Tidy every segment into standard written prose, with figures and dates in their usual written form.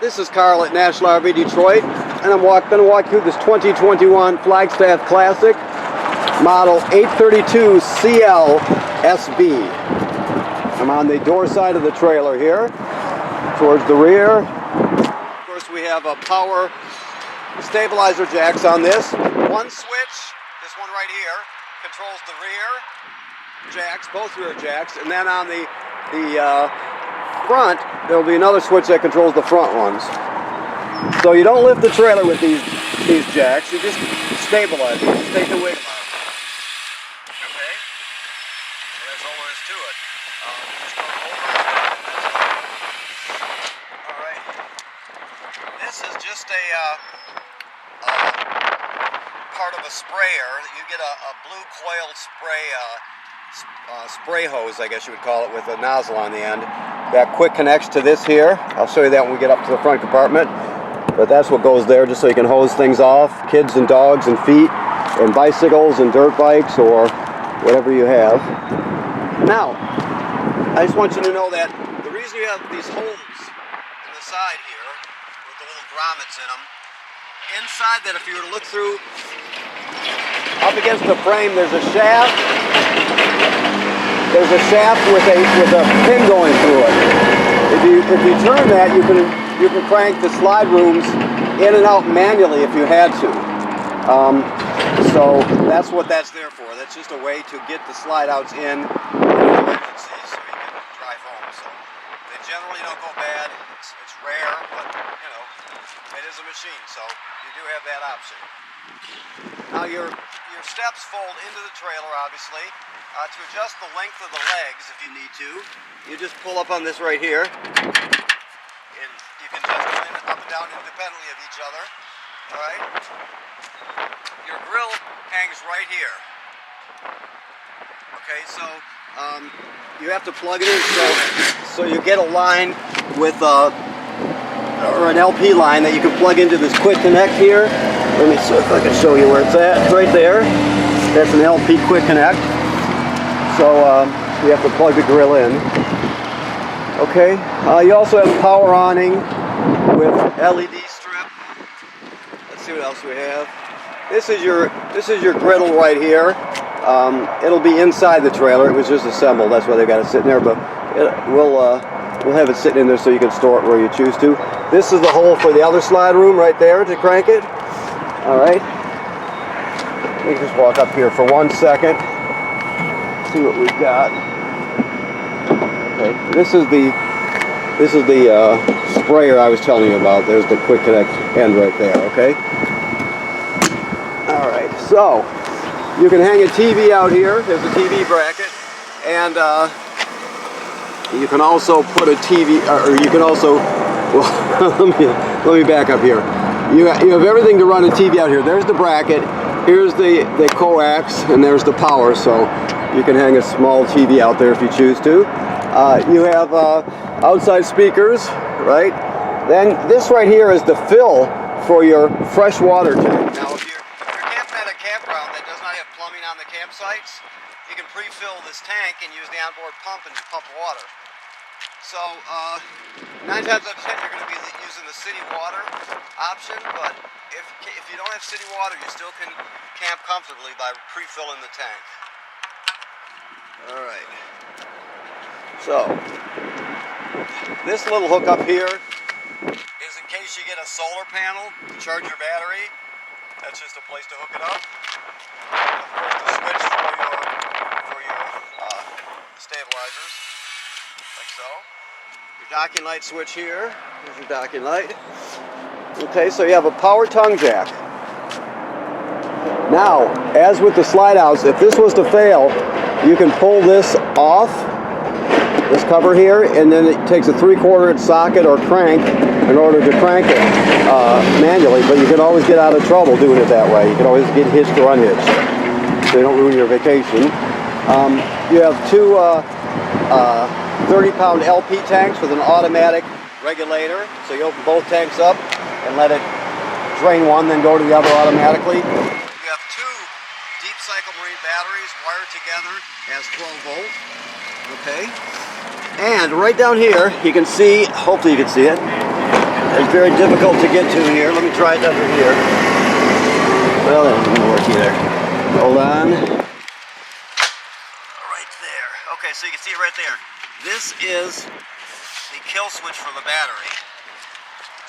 This is Carl at National RV Detroit, and I'm going to walk through this 2021 Flagstaff Classic model 832 CL SB. I'm on the door side of the trailer here, towards the rear. Of course, we have a power stabilizer jacks on this. One switch, this one right here, controls the rear jacks, both rear jacks, and then on the front, there will be another switch that controls the front ones. So you don't lift the trailer with these jacks, you just stabilize it. Just take the wiggle out. Okay? That's all there is to it. Just go over. Alright. This is just a part of a sprayer. You get a blue coiled spray hose, I guess you would call it, with a nozzle on the end. That quick connects to this here. I'll show you that when we get up to the front compartment. But that's what goes there, just so you can hose things off, kids and dogs and feet, and bicycles and dirt bikes, or whatever you have. Now, I just want you to know that the reason you have these holes in the side here, with the little grommets in them, inside that, if you were to look through, up against the frame, there's a shaft. There's a shaft with a pin going through it. If you turn that, you can crank the slide rooms in and out manually if you had to. So that's what that's there for. That's just a way to get the slide outs in emergencies so you can drive home. So they generally don't go bad. It's rare, but you know, it is a machine, so you do have that option. Now your steps fold into the trailer, obviously. To adjust the length of the legs, if you need to, you just pull up on this right here, and you can adjust them up and down independently of each other. All right. Your grill hangs right here. Okay, so you have to plug it in so you get a line with or an LP line that you can plug into this quick connect here. Let me see if I can show you where it's at. Right there. That's an LP quick connect. So you have to plug the grill in. Okay. You also have power awning with LED strip. Let's see what else we have. This is your griddle right here. It'll be inside the trailer. It was just assembled. That's why they got it sitting there. But we'll have it sitting in there so you can store it where you choose to. This is the hole for the other slide room right there to crank it. All right. Let me just walk up here for 1 second. See what we've got. Okay. This is the sprayer I was telling you about. There's the quick connect end right there. Okay. All right. So you can hang a TV out here. There's a TV bracket, and you can also put a TV, or you can also. Well, let me back up here. You have everything to run a TV out here. There's the bracket. Here's the coax, and there's the power. So you can hang a small TV out there if you choose to. You have outside speakers, right? Then this right here is the fill for your fresh water tank. Now, if you're camping at a campground that does not have plumbing on the campsites, you can pre-fill this tank and use the onboard pump and pump water. So 9 times out of 10 you're going to be using the city water option, but if you don't have city water, you still can camp comfortably by pre-filling the tank. All right. So this little hook up here is in case you get a solar panel to charge your battery. That's just a place to hook it up. And of course, the switch for your stabilizers, like so. Your docking light switch here. Here's your docking light. Okay, so you have a power tongue jack. Now, as with the slide outs, if this was to fail, you can pull this off, this cover here, and then it takes a 3/4 inch socket or crank in order to crank it manually, but you can always get out of trouble doing it that way. You can always get hitched or unhitched, so you don't ruin your vacation. You have two 30-pound LP tanks with an automatic regulator, so you open both tanks up and let it drain one, then go to the other automatically. You have two deep cycle marine batteries wired together as 12 volt. Okay, and right down here you can see, hopefully you can see it, It's very difficult to get to here. Let me try it over here. Well, that didn't work either. Hold on. Right there. Okay, so you can see it right there. This is the kill switch for the battery.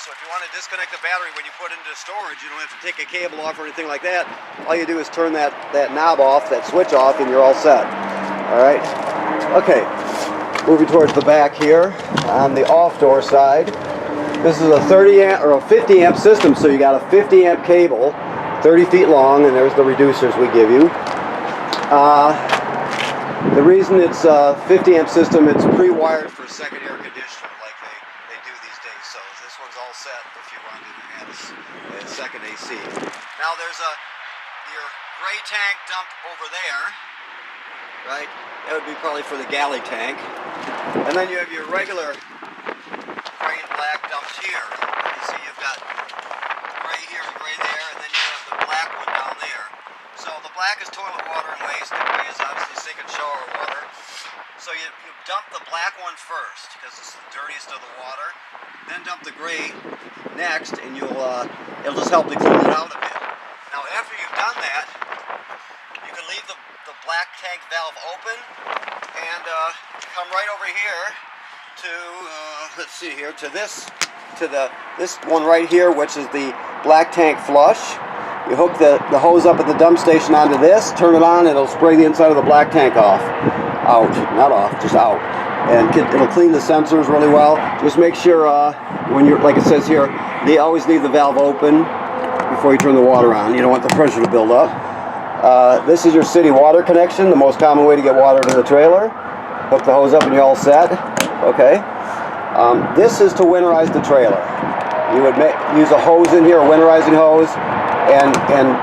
So if you want to disconnect the battery when you put it into storage, you don't have to take a cable off or anything like that. All you do is turn that knob off, that switch off, and you're all set. Alright? Okay. Moving towards the back here on the off door side. This is a 30 amp or a 50 amp system, so you got a 50 amp cable, 30 feet long, and there's the reducers we give you. The reason it's a 50 amp system, it's pre-wired for second air conditioner like they do these days. So this one's all set if you want to add a second AC. Now there's your gray tank dump over there, right? That would be probably for the galley tank. And then you have your regular gray and black dumps here. You see you've got gray here and gray there, and then you have the black one down there. So the black is toilet water and waste, the gray is obviously sink and shower water. So you dump the black one first, because it's the dirtiest of the water. Then dump the gray next, and it'll just help to clean it out a bit. Now after you've done that, you can leave the black tank valve open and come right over here to let's see here, to this one right here, which is the black tank flush. You hook the hose up at the dump station onto this, turn it on, and it'll spray the inside of the black tank off. Out, not off, just out. And it'll clean the sensors really well. Just make sure when you're, like it says here, they always leave the valve open before you turn the water on. You don't want the pressure to build up. This is your city water connection, the most common way to get water to the trailer. Hook the hose up and you're all set. Okay. This is to winterize the trailer. You would use a hose in here, a winterizing hose, and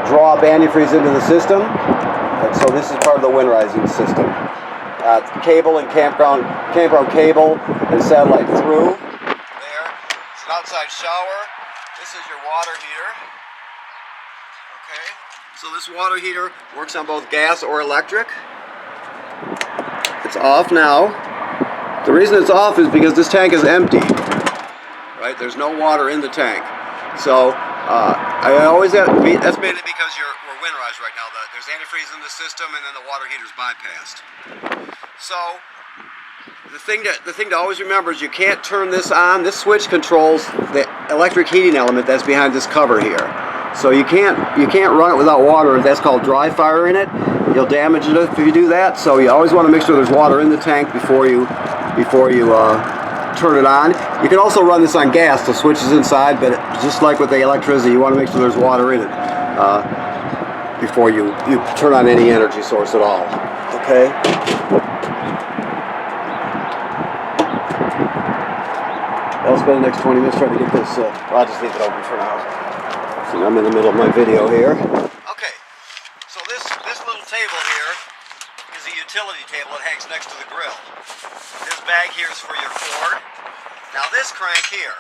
draw up antifreeze into the system. And so this is part of the winterizing system. Cable and campground cable and satellite through. There. It's an outside shower. This is your water heater. Okay. So this water heater works on both gas or electric. It's off now. The reason it's off is because this tank is empty. Right? There's no water in the tank. So I always have, that's mainly because we're winterized right now. There's antifreeze in the system, and then the water heater's bypassed. So the thing to always remember is you can't turn this on. This switch controls the electric heating element that's behind this cover here. So you can't run it without water. That's called dry fire in it. You'll damage it if you do that. So you always want to make sure there's water in the tank before you turn it on. You can also run this on gas. The switch is inside, but just like with the electricity, you want to make sure there's water in it before you turn on any energy source at all. Okay. I'll spend the next 20 minutes trying to get this. I'll just leave it open for now. So I'm in the middle of my video here. Okay. So this little table here is a utility table that hangs next to the grill. This bag here is for your cord. Now this crank here,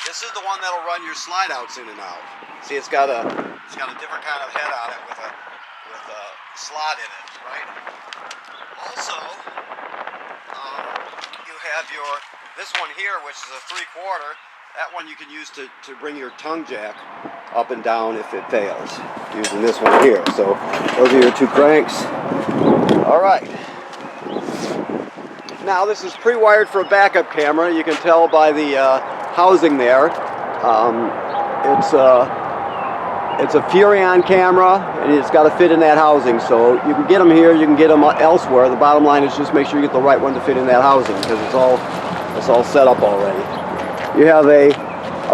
this is the one that'll run your slide outs in and out. See, it's got a different kind of head on it with a slot in it, right? Also, you have this one here, which is a 3/4. That one you can use to bring your tongue jack up and down if it fails, using this one here. So those are your two cranks. All right. Now this is pre-wired for a backup camera. You can tell by the housing there. It's a Furion camera, and it's got to fit in that housing. So you can get them here, you can get them elsewhere. The bottom line is just make sure you get the right one to fit in that housing, because it's all set up already. You have a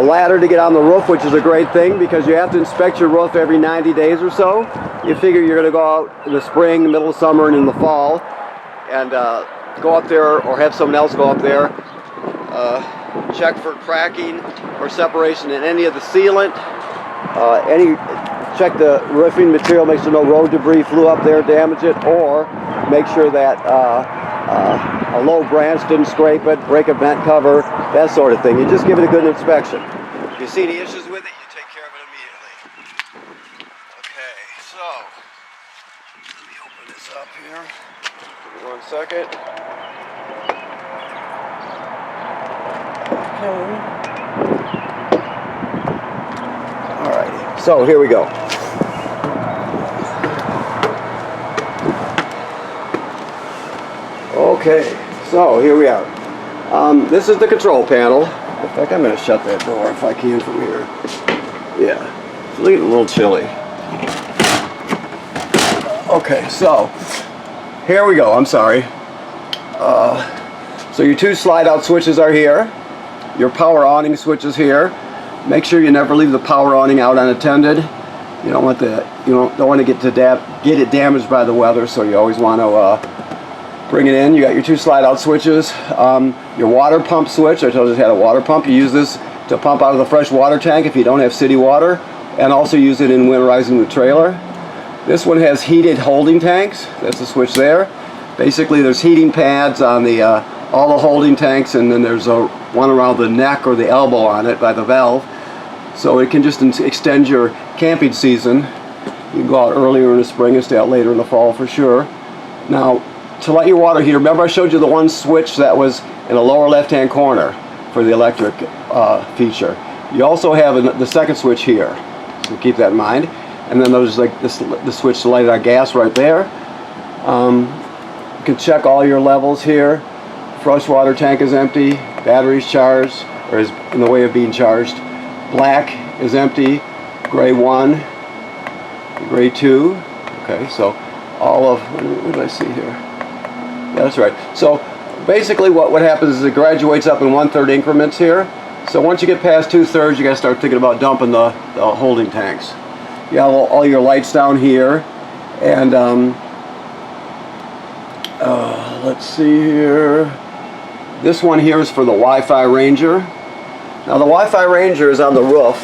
ladder to get on the roof, which is a great thing because you have to inspect your roof every 90 days or so. You figure you're going to go out in the spring, the middle of summer, and in the fall, and go up there or have someone else go up there, check for cracking or separation in any of the sealant, check the roofing material, make sure no road debris flew up there, damage it, or make sure that a low branch didn't scrape it, break a vent cover, that sort of thing. You just give it a good inspection. If you see any issues with it, you take care of it immediately. Okay, so let me open this up here. Give me 1 second. Okay. Alrighty, so here we go. Okay, so here we are. This is the control panel. In fact, I'm going to shut that door if I can from here. Yeah, it's getting a little chilly. Okay, so here we go. I'm sorry. So your two slide out switches are here. Your power awning switch is here. Make sure you never leave the power awning out unattended. You don't want to get it damaged by the weather, so you always want to bring it in. You got your two slide out switches. Your water pump switch, I told you it had a water pump. You use this to pump out of the fresh water tank if you don't have city water, and also use it in winterizing the trailer. This one has heated holding tanks. That's the switch there. Basically there's heating pads on the all the holding tanks, and then there's one around the neck or the elbow on it by the valve. So it can just extend your camping season. You can go out earlier in the spring and stay out later in the fall for sure. Now, to light your water heater, remember I showed you the one switch that was in the lower left-hand corner for the electric feature. You also have the second switch here, so keep that in mind. And then there's like the switch to light our gas right there. You can check all your levels here. Fresh water tank is empty. Battery's charged, or is in the way of being charged. Black is empty. Gray 1, gray 2. Okay, so all of, what did I see here? Yeah, that's right. So basically what happens is it graduates up in 1/3 increments here. So once you get past 2/3, you got to start thinking about dumping the holding tanks. You have all your lights down here, and let's see here. This one here is for the Wi-Fi Ranger. Now the Wi-Fi Ranger is on the roof,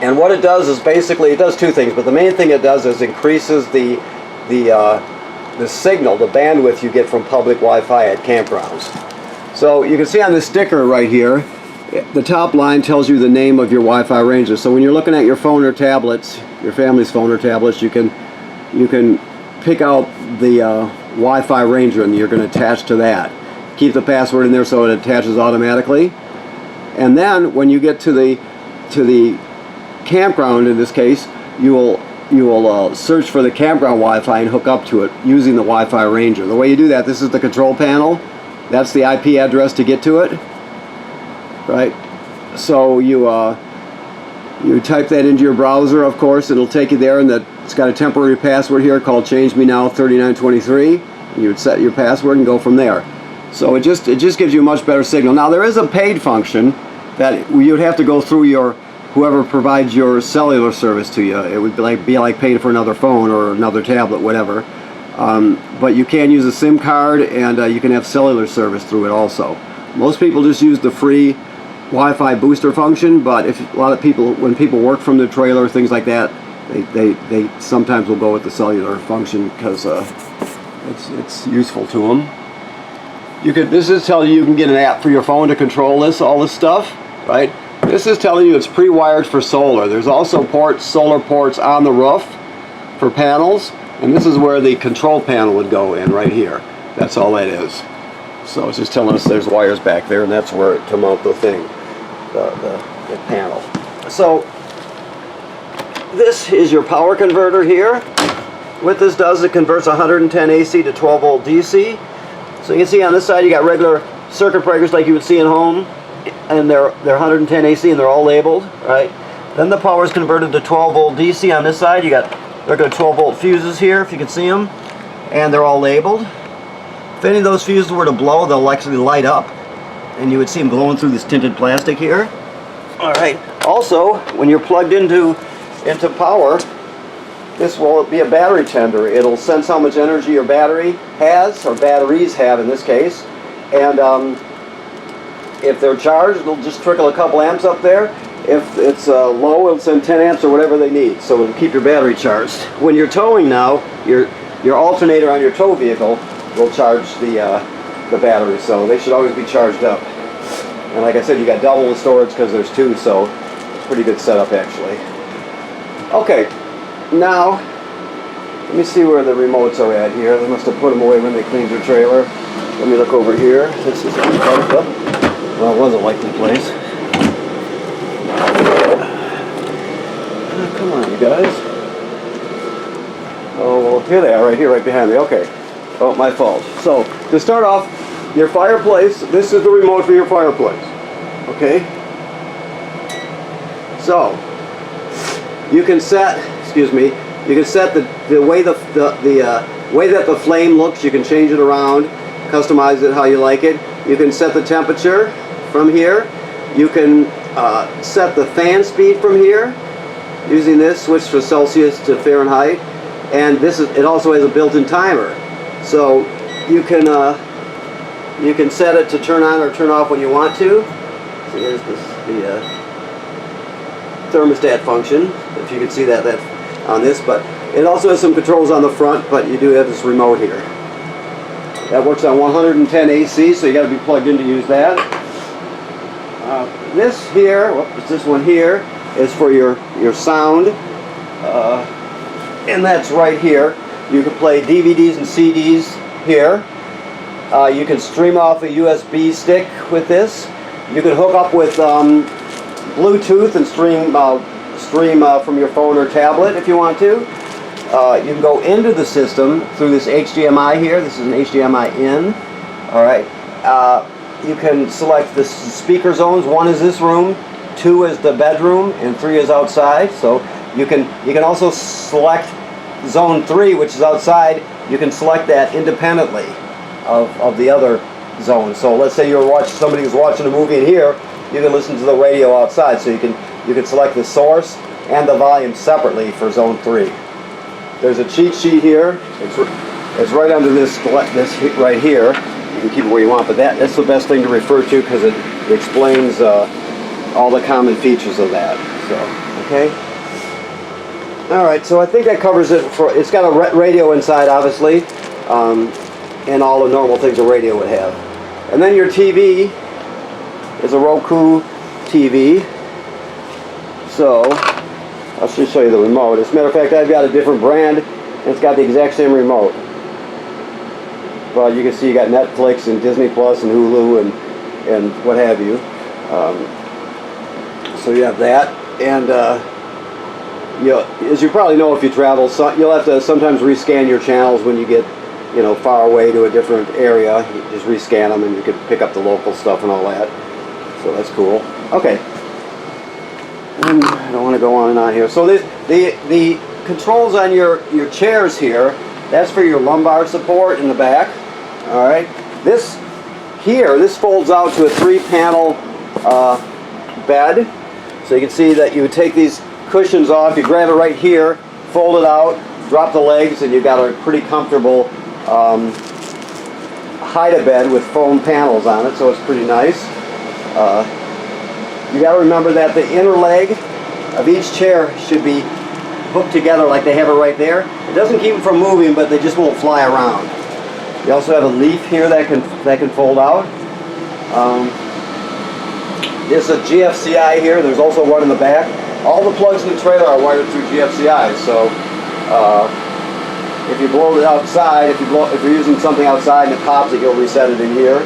and what it does is basically it does two things, but the main thing it does is increases the signal, the bandwidth you get from public Wi-Fi at campgrounds. So you can see on this sticker right here, the top line tells you the name of your Wi-Fi Ranger. So when you're looking at your phone or tablets, your family's phone or tablets, you can pick out the Wi-Fi Ranger and you're going to attach to that. Keep the password in there so it attaches automatically. And then when you get to the campground, in this case, you will search for the campground Wi-Fi and hook up to it using the Wi-Fi Ranger. The way you do that, this is the control panel. That's the IP address to get to it. Right? So you type that into your browser, of course, it'll take you there, and it's got a temporary password here called Change Me Now 3923. And you would set your password and go from there. So it just gives you a much better signal. Now there is a paid function that you would have to go through whoever provides your cellular service to you. It would be like paying for another phone or another tablet, whatever. But you can use a SIM card, and you can have cellular service through it also. Most people just use the free Wi-Fi booster function, but when people work from the trailer, things like that, they sometimes will go with the cellular function because it's useful to them. This is telling you can get an app for your phone to control all this stuff, right? This is telling you it's pre-wired for solar. There's also solar ports on the roof for panels, and this is where the control panel would go in right here. That's all that is. So it's just telling us there's wires back there, and that's where to mount the thing, the panel. So this is your power converter here. What this does, it converts 110 AC to 12 volt DC. So you can see on this side you got regular circuit breakers like you would see at home, and they're 110 AC and they're all labeled, right? Then the power is converted to 12 volt DC on this side. You got regular 12 volt fuses here, if you can see them, and they're all labeled. If any of those fuses were to blow, they'll actually light up, and you would see them glowing through this tinted plastic here. All right. Also, when you're plugged into power, this will be a battery tender. It'll sense how much energy your battery has, or batteries have in this case, and if they're charged, it'll just trickle a couple amps up there. If it's low, it'll send 10 amps or whatever they need, so it'll keep your battery charged. When you're towing now, your alternator on your tow vehicle will charge the battery, so they should always be charged up. And like I said, you got double the storage because there's two, so it's a pretty good setup actually. Okay. Now, let me see where the remotes are at here. They must have put them away when they cleaned your trailer. Let me look over here. This is Well, it was a likely place. Oh, come on, you guys. Oh, well, here they are, right here, right behind me. Okay. Oh, my fault. So, to start off, your fireplace, this is the remote for your fireplace. Okay? So, you can set, excuse me, you can set the way way that the flame looks. You can change it around, customize it how you like it. You can set the temperature from here. You can set the fan speed from here using this switch from Celsius to Fahrenheit, and it also has a built-in timer. So you can set it to turn on or turn off when you want to. So here's the thermostat function, if you can see that on this, but it also has some controls on the front, but you do have this remote here. That works on 110 AC, so you got to be plugged in to use that. This here, this one here, is for your sound, and that's right here. You can play DVDs and CDs here. You can stream off a USB stick with this. You can hook up with Bluetooth and stream from your phone or tablet if you want to. You can go into the system through this HDMI here. This is an HDMI in. All right. You can select the speaker zones. 1 is this room, 2 is the bedroom, and 3 is outside. So you can also select zone 3, which is outside. You can select that independently of the other zone. So let's say somebody was watching a movie in here. You can listen to the radio outside. So you can select the source and the volume separately for zone 3. There's a cheat sheet here. It's right under this right here. You can keep it where you want, but that's the best thing to refer to because it explains all the common features of that. So, okay. All right, so I think that covers it. It's got a radio inside, obviously, and all the normal things a radio would have. And then your TV is a Roku TV. So I'll just show you the remote. As a matter of fact, I've got a different brand, and it's got the exact same remote. But you can see you got Netflix and Disney Plus and Hulu and what have you. So you have that, and as you probably know, if you travel, you'll have to sometimes rescan your channels when you get far away to a different area. You just rescan them, and you can pick up the local stuff and all that. So that's cool. Okay. I don't want to go on and on here. So the controls on your chairs here, that's for your lumbar support in the back. All right. This folds out to a 3-panel bed. So you can see that you would take these cushions off, you grab it right here, fold it out, drop the legs, and you've got a pretty comfortable HideaBed with foam panels on it, so it's pretty nice. You got to remember that the inner leg of each chair should be hooked together like they have it right there. It doesn't keep them from moving, but they just won't fly around. You also have a leaf here that can fold out. There's a GFCI here. There's also one in the back. All the plugs in the trailer are wired through GFCI. So if you blow it outside, if you're using something outside and it pops it, you'll reset it in here.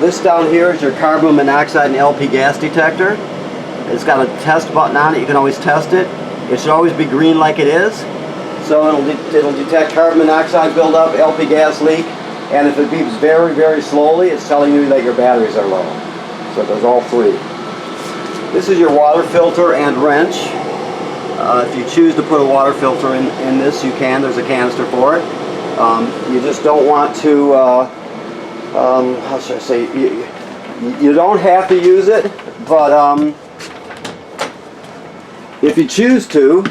This down here is your carbon monoxide and LP gas detector. It's got a test button on it. You can always test it. It should always be green like it is. So it'll detect carbon monoxide buildup, LP gas leak, and if it beeps very, very slowly, it's telling you that your batteries are low. So there's all 3. This is your water filter and wrench. If you choose to put a water filter in this, you can. There's a canister for it. You just don't want to, how should I say, you don't have to use it, but if you choose to,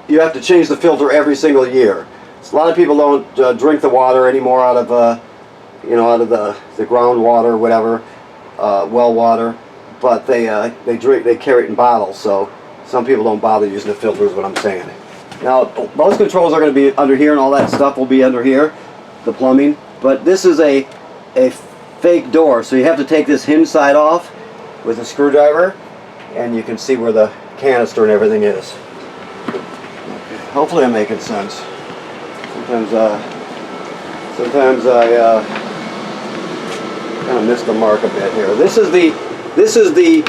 you have to change the filter every single year. So a lot of people don't drink the water anymore out of the groundwater or whatever, well water, but they carry it in bottles. So some people don't bother using the filter, is what I'm saying. Now those controls are going to be under here, and all that stuff will be under here, the plumbing. But this is a fake door, so you have to take this hinge side off with a screwdriver, and you can see where the canister and everything is. Hopefully I'm making sense. Sometimes I kind of missed the mark a bit here. This is the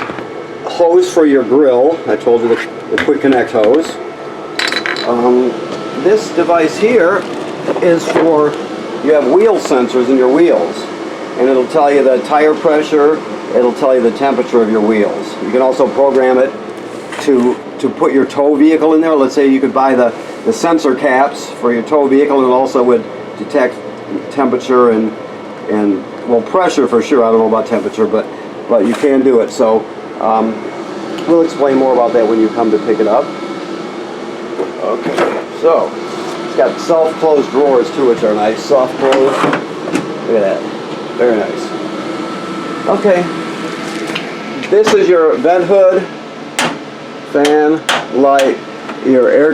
hose for your grill. I told you the quick connect hose. This device here is for, you have wheel sensors in your wheels, and it'll tell you the tire pressure, it'll tell you the temperature of your wheels. You can also program it to put your tow vehicle in there. Let's say you could buy the sensor caps for your tow vehicle, and it also would detect temperature and well, pressure for sure. I don't know about temperature, but you can do it. So we'll explain more about that when you come to pick it up. Okay, so it's got self-closed drawers too, which are nice, soft close. Look at that, very nice. Okay, this is your vent hood, fan, light, your air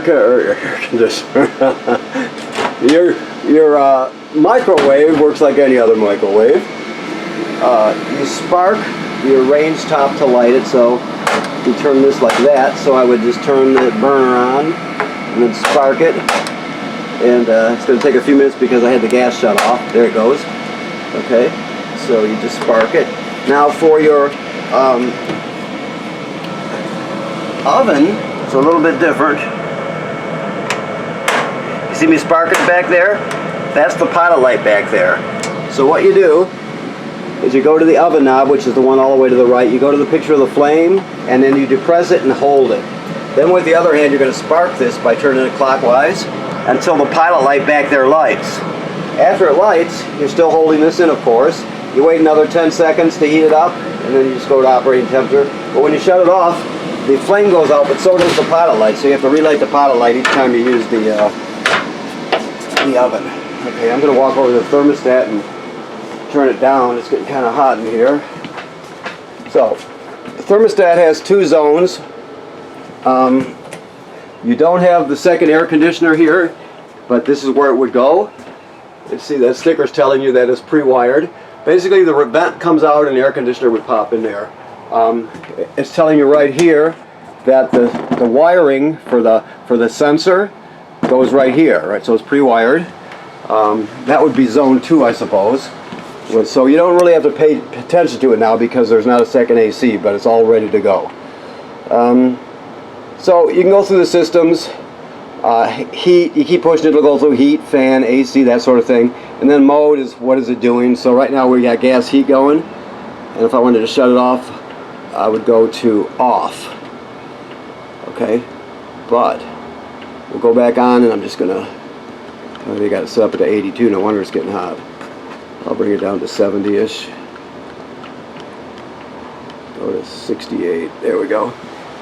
conditioner. your microwave works like any other microwave. You spark your range top to light it, so you turn this like that. So I would just turn the burner on and then spark it. And it's going to take a few minutes because I had the gas shut off. There it goes. Okay, so you just spark it. Now for your oven, it's a little bit different. You see me sparking back there? That's the pilot light back there. So what you do is you go to the oven knob, which is the one all the way to the right. You go to the picture of the flame, and then you depress it and hold it. Then with the other hand, you're going to spark this by turning it clockwise until the pilot light back there lights. After it lights, you're still holding this in, of course. You wait another 10 seconds to heat it up, and then you just go to operating temperature. But when you shut it off, the flame goes out, but so does the pilot light. So you have to relight the pilot light each time you use the oven. Okay, I'm going to walk over to the thermostat and turn it down. It's getting kind of hot in here. So, the thermostat has 2 zones. You don't have the second air conditioner here, but this is where it would go. You see that sticker's telling you that it's pre-wired. Basically, the vent comes out and the air conditioner would pop in there. It's telling you right here that the wiring for the sensor goes right here, right? So it's pre-wired. That would be zone 2, I suppose. So you don't really have to pay attention to it now because there's not a second AC, but it's all ready to go. So you can go through the systems. Heat, you keep pushing it, it'll go through heat, fan, AC, that sort of thing. And then mode is what is it doing. So right now we got gas heat going. And if I wanted to shut it off, I would go to off. Okay, but we'll go back on, and I'm just gonna, they got it set up to 82, no wonder it's getting hot. I'll bring it down to 70-ish. Go to 68, there we go.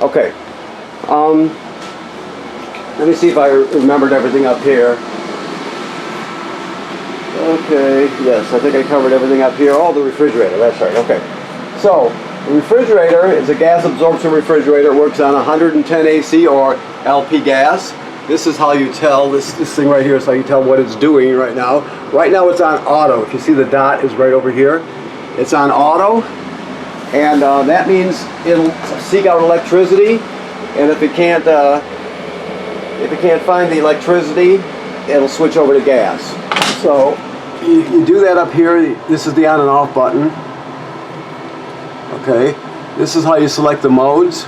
Okay, let me see if I remembered everything up here. Okay, yes, I think I covered everything up here. Oh, the refrigerator, that's right, okay. So, the refrigerator is a gas absorption refrigerator. It works on 110 AC or LP gas. This is how you tell, this thing right here is how you tell what it's doing right now. Right now it's on auto. If you see the dot is right over here. It's on auto, and that means it'll seek out electricity, and if it can't find the electricity, it'll switch over to gas. So you do that up here. This is the on and off button. Okay, this is how you select the modes.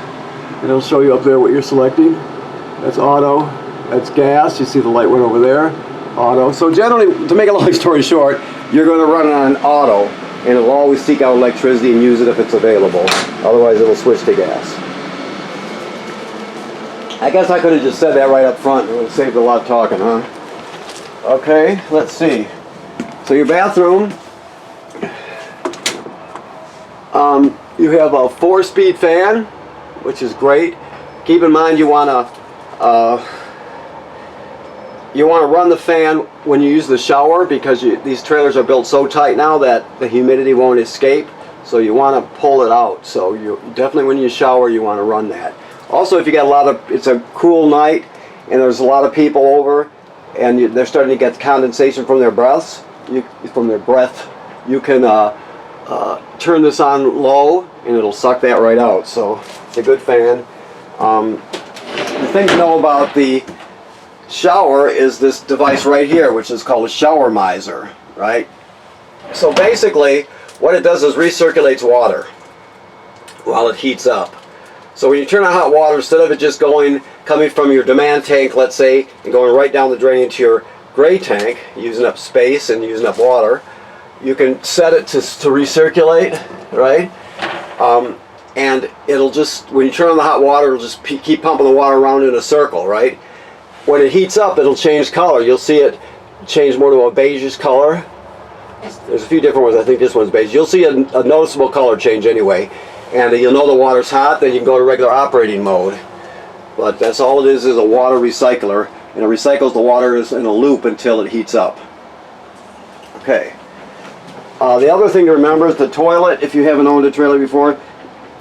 It'll show you up there what you're selecting. That's auto, that's gas. You see the light went over there. Auto. So generally, to make a long story short, you're going to run it on auto, and it'll always seek out electricity and use it if it's available. Otherwise, it'll switch to gas. I guess I could have just said that right up front. It would have saved a lot of talking, huh? Okay, let's see. So your bathroom, you have a 4-speed fan, which is great. Keep in mind you want to run the fan when you use the shower, because these trailers are built so tight now that the humidity won't escape. So you want to pull it out. So you definitely, when you shower, you want to run that. Also, if you got it's a cool night and there's a lot of people over, and they're starting to get condensation from their breath, you can turn this on low and it'll suck that right out. So it's a good fan. The thing to know about the shower is this device right here, which is called a shower miser, right? So basically, what it does is recirculates water while it heats up. So when you turn on hot water, instead of it just coming from your demand tank, let's say, and going right down the drain into your gray tank, using up space and using up water, you can set it to recirculate, right? And it'll just, when you turn on the hot water, it'll just keep pumping the water around in a circle, right? When it heats up, it'll change color. You'll see it change more to a beigeish color. There's a few different ones. I think this one's beige. You'll see a noticeable color change anyway. And you'll know the water's hot, then you can go to regular operating mode. But that's all it is a water recycler. And it recycles the water in a loop until it heats up. Okay. The other thing to remember is the toilet, if you haven't owned a trailer before,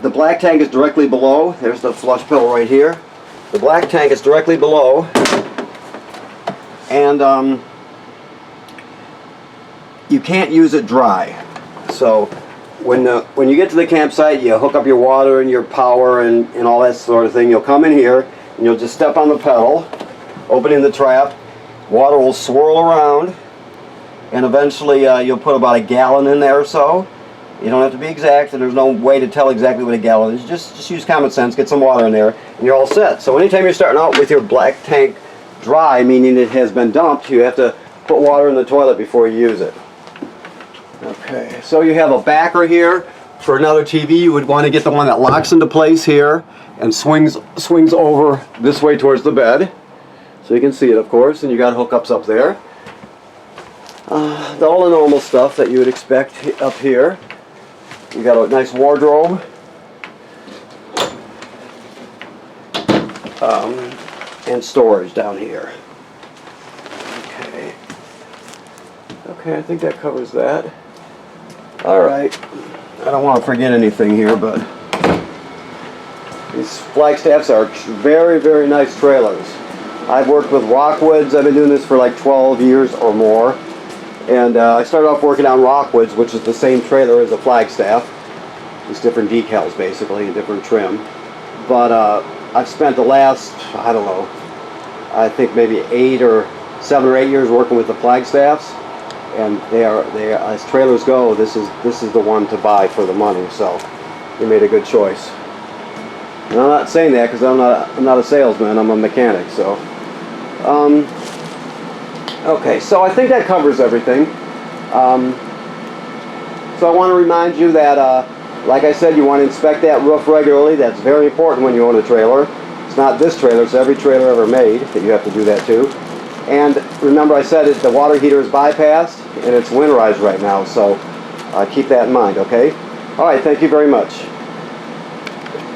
the black tank is directly below. There's the flush pill right here. The black tank is directly below. And you can't use it dry. So when you get to the campsite, you hook up your water and your power and all that sort of thing. You'll come in here and you'll just step on the pedal, opening the trap. Water will swirl around, and eventually you'll put about a gallon in there or so. You don't have to be exact, and there's no way to tell exactly what a gallon is. Just use common sense, get some water in there, and you're all set. So anytime you're starting out with your black tank dry, meaning it has been dumped, you have to put water in the toilet before you use it. Okay, so you have a backer here. For another TV, you would want to get the one that locks into place here and swings over this way towards the bed. So you can see it, of course, and you got hookups up there. All the normal stuff that you would expect up here. You got a nice wardrobe. And storage down here. Okay, I think that covers that. Alright, I don't want to forget anything here, but these Flagstaffs are very, very nice trailers. I've worked with Rockwoods. I've been doing this for like 12 years or more. And I started off working on Rockwoods, which is the same trailer as a Flagstaff. Just different decals, basically, and different trim. But I've spent the last, I don't know, I think maybe 7 or 8 years working with the Flagstaffs. And they are, as trailers go, this is the one to buy for the money. So you made a good choice. And I'm not saying that because I'm not a salesman. I'm a mechanic. So okay. So I think that covers everything. So I want to remind you that, like I said, you want to inspect that roof regularly. That's very important when you own a trailer. It's not this trailer. It's every trailer ever made that you have to do that to. And remember, I said the water heater is bypassed and it's winterized right now, so keep that in mind, okay? All right, thank you very much.